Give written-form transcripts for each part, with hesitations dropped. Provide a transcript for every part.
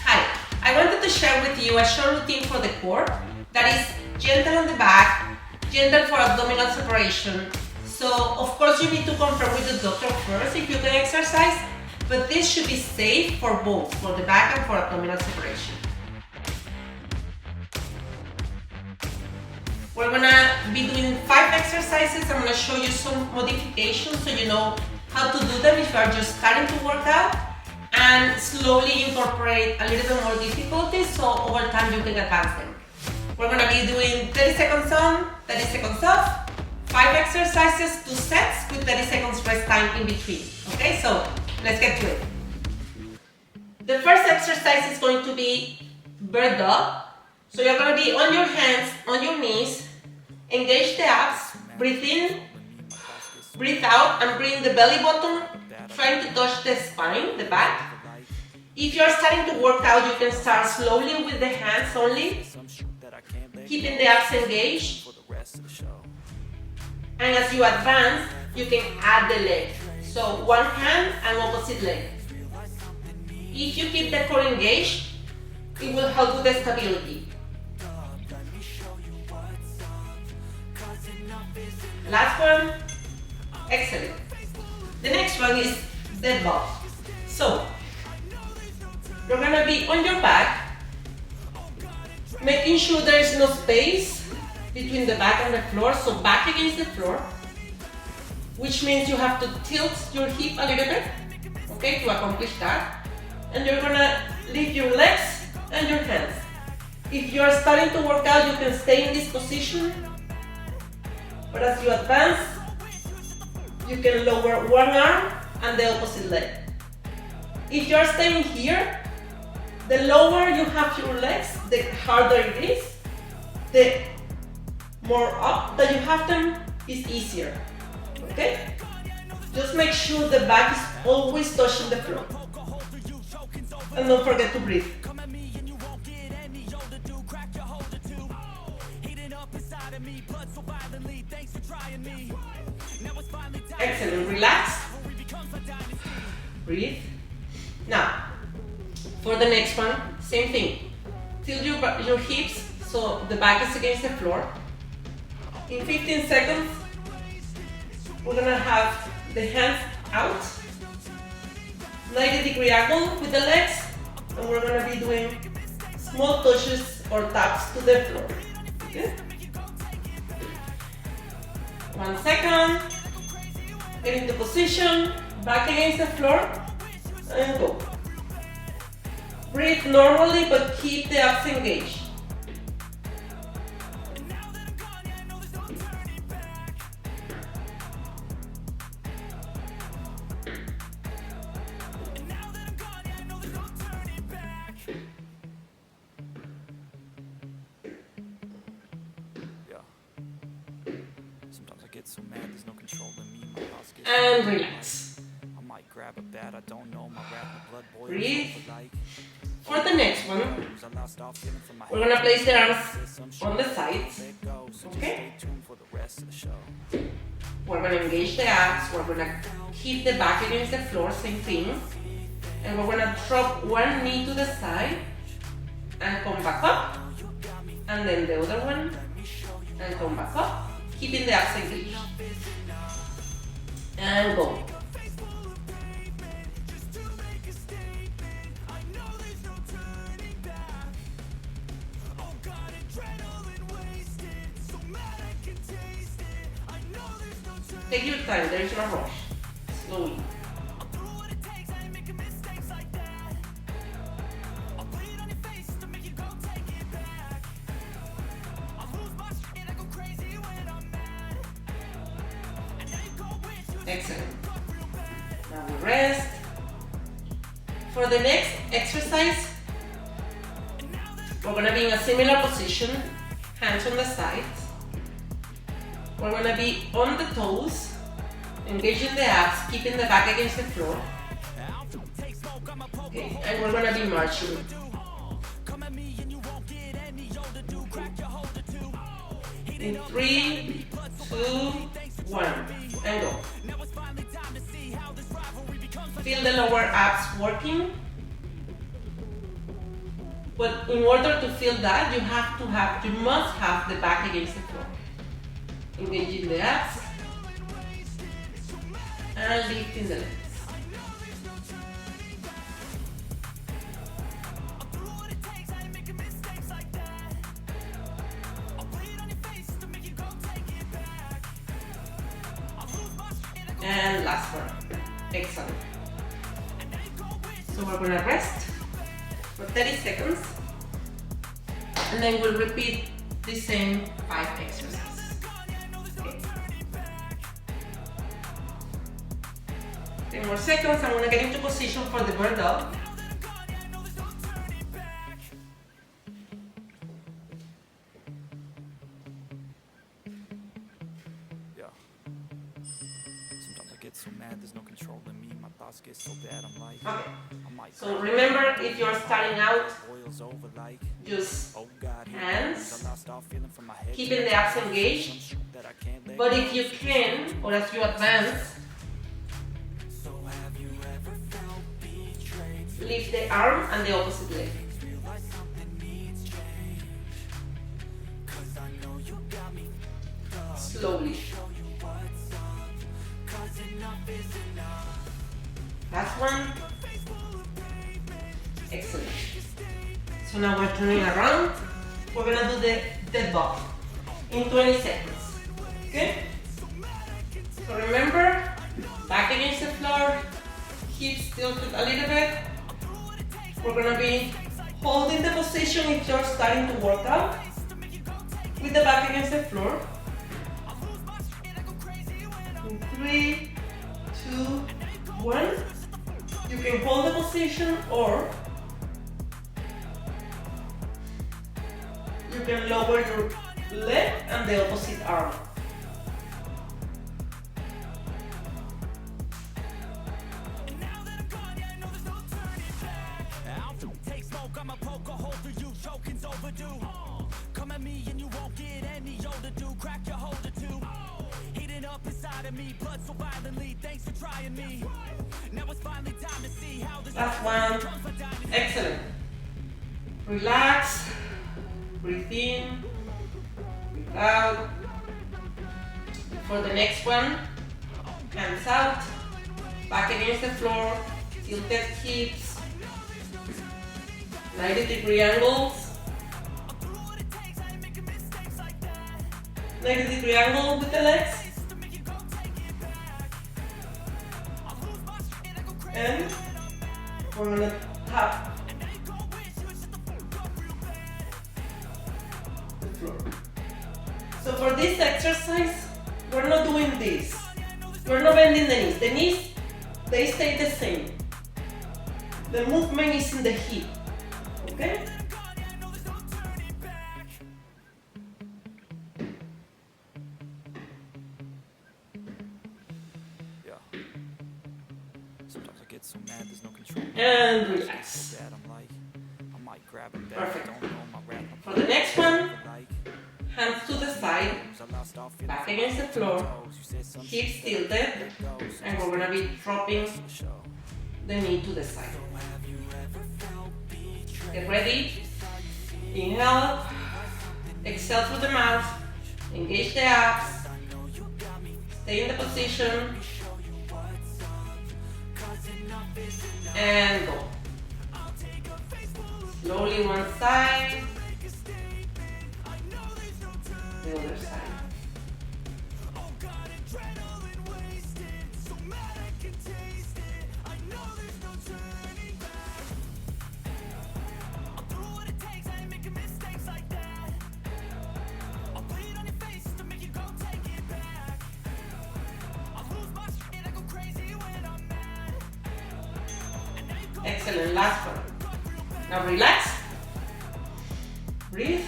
Hi, I wanted to share with you a short routine for the core that is gentle on the back, gentle for abdominal separation. So of course you need to confirm with the doctor first if you can exercise, but this should be safe for both, for the back and for abdominal separation. We're gonna be doing 5 exercises. I'm gonna show you some modifications so you know how to do them if you are just starting to work out, and slowly incorporate a little bit more difficulty so over time you can advance them. We're gonna be doing 30 seconds on, 30 seconds off, 5 exercises, 2 sets with 30 seconds rest time in between. Okay, so let's get to it. The first exercise is going to be bird dog. So you're going to be on your hands, on your knees, engage the abs, breathe in, breathe out, and bring the belly button, trying to touch the spine, the back. If you're starting to work out, you can start slowly with the hands only, keeping the abs engaged. And as you advance, you can add the leg. So one hand and opposite leg. If you keep the core engaged, it will help with the stability. Last one. Excellent. The next one is dead bug. So you're gonna be on your back, making sure there is no space between the back and the floor, so back against the floor, which means you have to tilt your hip a little bit, okay, to accomplish that. And you're gonna lift your legs and your hands. If you're starting to work out, you can stay in this position, but as you advance, you can lower one arm and the opposite leg. If you're staying here, the lower you have your legs, the harder it is. The more up that you have them is easier. Okay? Just make sure the back is always touching the floor. And don't forget to breathe. Excellent. Relax. Breathe. Now, for the next one, same thing. Tilt your hips so the back is against the floor. In 15 seconds, we're gonna have the hands out, 90-degree angle with the legs, and we're gonna be doing small touches or taps to the floor. Okay? 1 second. Get into position, back against the floor, and go. Breathe normally, but keep the abs engaged. So mad, there's no control in me. My house gets and relax. I might grab a bat, I don't know. My blood boils. Breathe. For the next one, we're gonna place the arms on the sides. Okay? We're gonna engage the abs. We're gonna keep the back against the floor, same thing. And we're gonna drop one knee to the side and come back up. And then the other one and come back up. Keeping the abs engaged. And go. Take your time, there is no rush. Slowly. Excellent. Now we rest. For the next exercise, we're going to be in a similar position, hands on the sides. We're going to be on the toes, engaging the abs, keeping the back against the floor. Okay, and we're going to be marching. In 3, 2, 1, and go. feel the lower abs working. But in order to feel that, you must have the back against the floor. Engaging the abs and lifting the legs. And last one. Excellent. So we're gonna rest for 30 seconds and then we'll repeat the same 5 exercises. Okay. 10 more seconds. I'm gonna get into position for the bird dog. So mad, there's no control in me. My thoughts get so bad, I'm like, okay. So remember, if you're starting out, just hands, keeping the abs engaged. But if you can, or as you advance, lift the arm and the opposite leg. Slowly. Last one. Excellent. So now we're turning around. We're gonna do the dead bug in 20 seconds. Okay? So remember, back against the floor, hips tilted a little bit. We're gonna be holding the position if you're starting to work out, with the back against the floor. In 3, 2, 1. You can hold the position or you can lower your leg and the opposite arm. Come at me and you won't get any older, dude. Crack your holder too. Heating up inside of me, blood so violently. Thanks for trying me. Now it's finally time to see how this. Last one. Excellent. Relax. Breathe in. Breathe out. For the next one, hands out. Back against the floor. Tilted hips. 90-degree angles. 90-degree angle with the legs. And we're going to tap the floor. So for this exercise, we're not doing this. We're not bending the knees. The knees, they stay the same. The movement is in the hip. Okay? So mad, there's no control. And relax. Perfect. For the next one, hands to the side, back against the floor, hips tilted, and we're going to be dropping the knee to the side. Get ready. Inhale, exhale through the mouth, engage the abs, stay in the position, and go. Slowly one side, the other side. Excellent, last one. Now relax, breathe.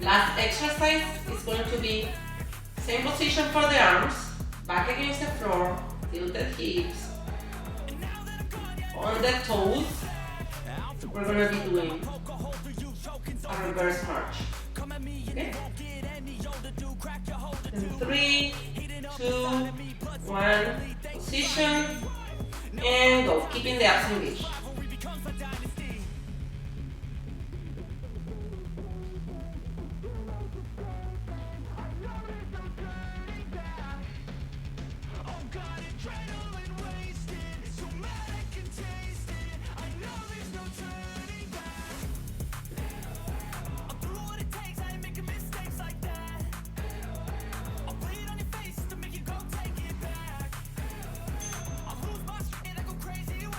Last exercise is going to be same position for the arms, back against the floor, tilted hips. On the toes, we're going to be doing a reverse march. Okay? In 3, 2, 1. position and go, keeping the abs engaged.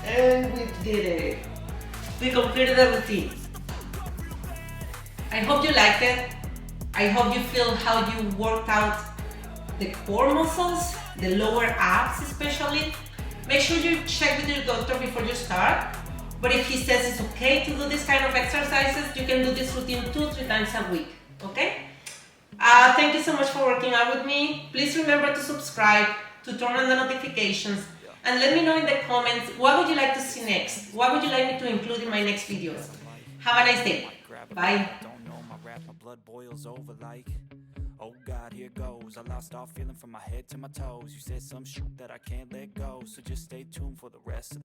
And we did it. We completed the routine. I hope you liked it. I hope you feel how you worked out the core muscles, the lower abs especially. Make sure you check with your doctor before you start. But if he says it's okay to do this kind of exercises, you can do this routine 2-3 times a week, okay? Thank you so much for working out with me. Please remember to subscribe, to turn on the notifications, and let me know in the comments what would you like to see next? What would you like me to include in my next videos? Have a nice day. Bye. My blood boils over like, oh God, here goes. I lost all feeling from my head to my toes. You said some shit that I can't let go, so just stay tuned for the rest of